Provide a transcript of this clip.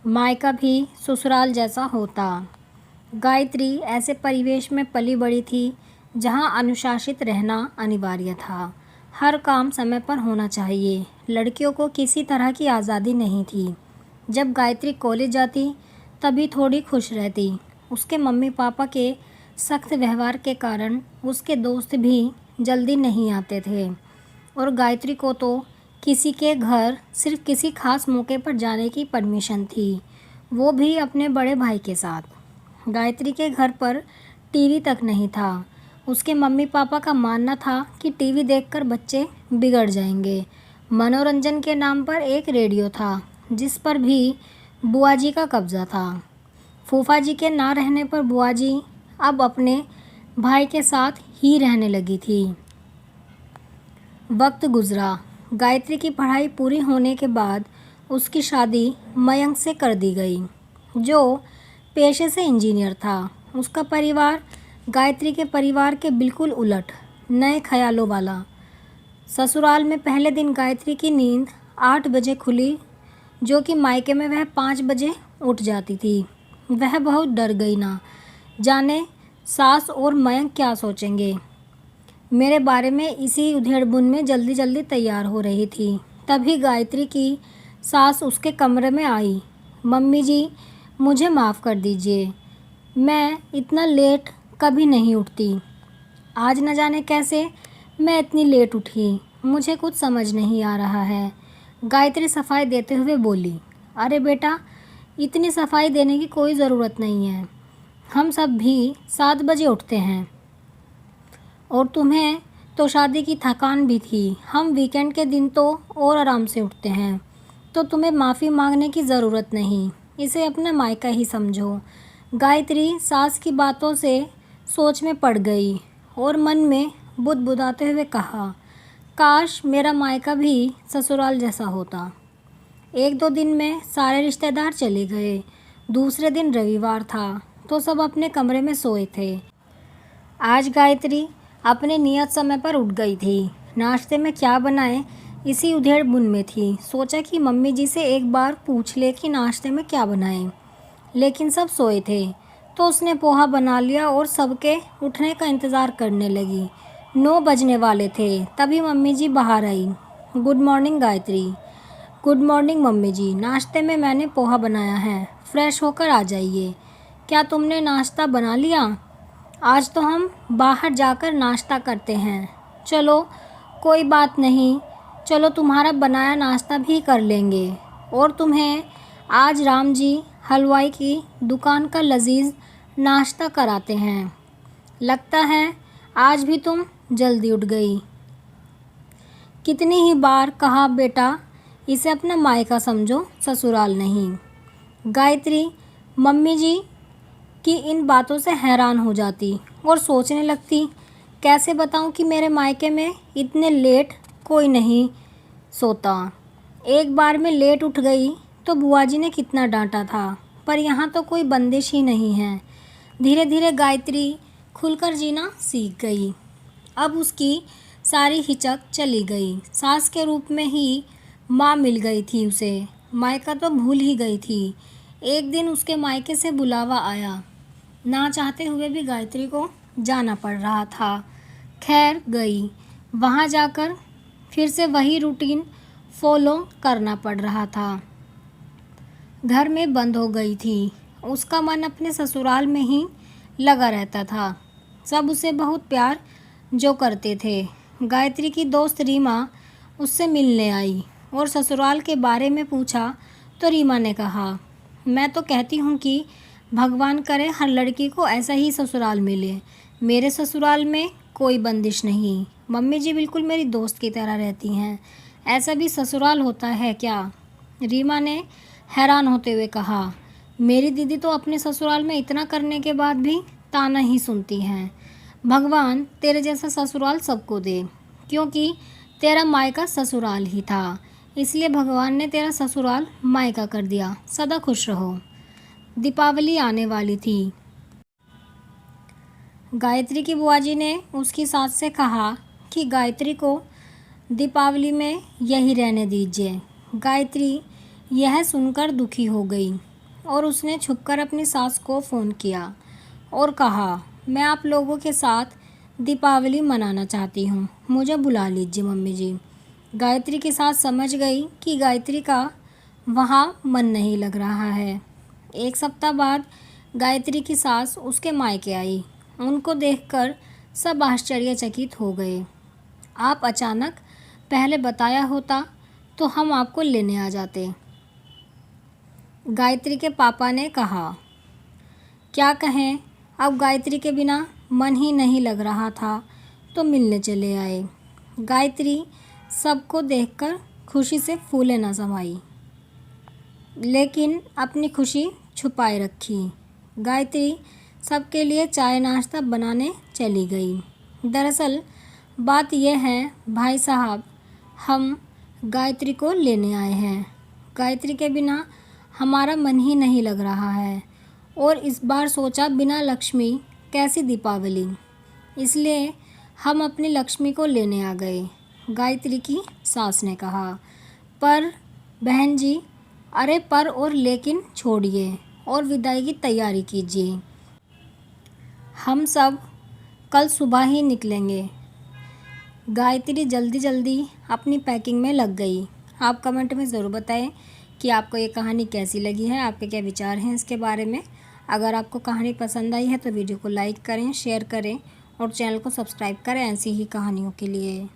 मायका भी ससुराल जैसा होता। गायत्री ऐसे परिवेश में पली बड़ी थी जहाँ अनुशासित रहना अनिवार्य था। हर काम समय पर होना चाहिए। लड़कियों को किसी तरह की आज़ादी नहीं थी। जब गायत्री कॉलेज जाती तभी थोड़ी खुश रहती। उसके मम्मी पापा के सख्त व्यवहार के कारण उसके दोस्त भी जल्दी नहीं आते थे और गायत्री को तो किसी के घर सिर्फ किसी खास मौके पर जाने की परमिशन थी, वो भी अपने बड़े भाई के साथ। गायत्री के घर पर टीवी तक नहीं था। उसके मम्मी पापा का मानना था कि टीवी देखकर बच्चे बिगड़ जाएंगे। मनोरंजन के नाम पर एक रेडियो था जिस पर भी बुआ जी का कब्जा था। फूफा जी के ना रहने पर बुआ जी अब अपने भाई के साथ ही रहने लगी थी। वक्त गुजरा। गायत्री की पढ़ाई पूरी होने के बाद उसकी शादी मयंक से कर दी गई, जो पेशे से इंजीनियर था। उसका परिवार गायत्री के परिवार के बिल्कुल उलट, नए ख्यालों वाला। ससुराल में पहले दिन गायत्री की नींद 8 बजे खुली, जो कि मायके में वह 5 बजे उठ जाती थी। वह बहुत डर गई, ना जाने सास और मयंक क्या सोचेंगे मेरे बारे में। इसी उधेड़बुन में जल्दी जल्दी तैयार हो रही थी, तभी गायत्री की सास उसके कमरे में आई। मम्मी जी, मुझे माफ़ कर दीजिए, मैं इतना लेट कभी नहीं उठती। आज न जाने कैसे मैं इतनी लेट उठी, मुझे कुछ समझ नहीं आ रहा है। गायत्री सफाई देते हुए बोली। अरे बेटा, इतनी सफाई देने की कोई ज़रूरत नहीं है। हम सब भी 7 बजे उठते हैं और तुम्हें तो शादी की थकान भी थी। हम वीकेंड के दिन तो और आराम से उठते हैं, तो तुम्हें माफ़ी मांगने की ज़रूरत नहीं। इसे अपना मायका ही समझो। गायत्री सास की बातों से सोच में पड़ गई और मन में बुदबुदाते हुए कहा, काश मेरा मायका भी ससुराल जैसा होता। 1-2 दिन में सारे रिश्तेदार चले गए। दूसरे दिन रविवार था, तो सब अपने कमरे में सोए थे। आज गायत्री अपने नियत समय पर उठ गई थी। नाश्ते में क्या बनाए इसी उधेड़बुन में थी। सोचा कि मम्मी जी से एक बार पूछ ले कि नाश्ते में क्या बनाएं, लेकिन सब सोए थे, तो उसने पोहा बना लिया और सबके उठने का इंतज़ार करने लगी। 9 बजने वाले थे, तभी मम्मी जी बाहर आई। Good morning Gayatri. Good morning mummy ji, नाश्ते में मैंने पोहा बनाया है, फ्रेश होकर आ जाइए। क्या तुमने नाश्ता बना लिया? आज तो हम बाहर जाकर नाश्ता करते हैं। चलो कोई बात नहीं, चलो तुम्हारा बनाया नाश्ता भी कर लेंगे और तुम्हें आज राम जी हलवाई की दुकान का लजीज नाश्ता कराते हैं। लगता है आज भी तुम जल्दी उठ गई। कितनी ही बार कहा बेटा, इसे अपना मायका समझो, ससुराल नहीं। गायत्री मम्मी जी की इन बातों से हैरान हो जाती और सोचने लगती, कैसे बताऊं कि मेरे मायके में इतने लेट कोई नहीं सोता। एक बार मैं लेट उठ गई तो बुआ जी ने कितना डांटा था, पर यहाँ तो कोई बंदिश ही नहीं है। धीरे धीरे गायत्री खुलकर जीना सीख गई। अब उसकी सारी हिचक चली गई। सास के रूप में ही माँ मिल गई थी उसे, मायका तो भूल ही गई थी। एक दिन उसके मायके से बुलावा आया। ना चाहते हुए भी गायत्री को जाना पड़ रहा था। खैर गई। वहाँ जाकर फिर से वही रूटीन फॉलो करना पड़ रहा था। घर में बंद हो गई थी। उसका मन अपने ससुराल में ही लगा रहता था। सब उसे बहुत प्यार जो करते थे। गायत्री की दोस्त रीमा उससे मिलने आई और ससुराल के बारे में पूछा तो रीमा ने कहा, मैं तो कहती हूँ कि भगवान करे हर लड़की को ऐसा ही ससुराल मिले। मेरे ससुराल में कोई बंदिश नहीं। मम्मी जी बिल्कुल मेरी दोस्त की तरह रहती हैं। ऐसा भी ससुराल होता है क्या? रीमा ने हैरान होते हुए कहा, मेरी दीदी तो अपने ससुराल में इतना करने के बाद भी ताना ही सुनती हैं। भगवान तेरे जैसा ससुराल सबको दे, क्योंकि तेरा मायका ससुराल ही था, इसलिए भगवान ने तेरा ससुराल मायका कर दिया। सदा खुश रहो। दीपावली आने वाली थी। गायत्री की बुआ जी ने उसकी सास से कहा कि गायत्री को दीपावली में यही रहने दीजिए। गायत्री यह सुनकर दुखी हो गई। और उसने छुपकर अपनी सास को फ़ोन किया और कहा, मैं आप लोगों के साथ दीपावली मनाना चाहती हूँ, मुझे बुला लीजिए मम्मी जी। गायत्री की सास समझ गई कि गायत्री का वहाँ मन नहीं लग रहा है। एक सप्ताह बाद गायत्री की सास उसके मायके आई। उनको देखकर सब आश्चर्यचकित हो गए। आप अचानक पहले बताया होता तो हम आपको लेने आ जाते, गायत्री के पापा ने कहा। क्या कहें, अब गायत्री के बिना मन ही नहीं लग रहा था तो मिलने चले आए। गायत्री सबको देखकर खुशी से फूले न समाई, लेकिन अपनी खुशी छुपाए रखी। गायत्री सबके लिए चाय नाश्ता बनाने चली गई। दरअसल बात यह है भाई साहब, हम गायत्री को लेने आए हैं। गायत्री के बिना हमारा मन ही नहीं लग रहा है और इस बार सोचा बिना लक्ष्मी कैसी दीपावली, इसलिए हम अपनी लक्ष्मी को लेने आ गए, गायत्री की सास ने कहा। पर बहन जी, अरे पर और लेकिन छोड़िए और विदाई की तैयारी कीजिए। हम सब कल सुबह ही निकलेंगे। गायत्री जल्दी जल्दी अपनी पैकिंग में लग गई। आप कमेंट में ज़रूर बताएं कि आपको ये कहानी कैसी लगी है, आपके क्या विचार हैं इसके बारे में। अगर आपको कहानी पसंद आई है तो वीडियो को लाइक करें, शेयर करें और चैनल को सब्सक्राइब करें ऐसी ही कहानियों के लिए।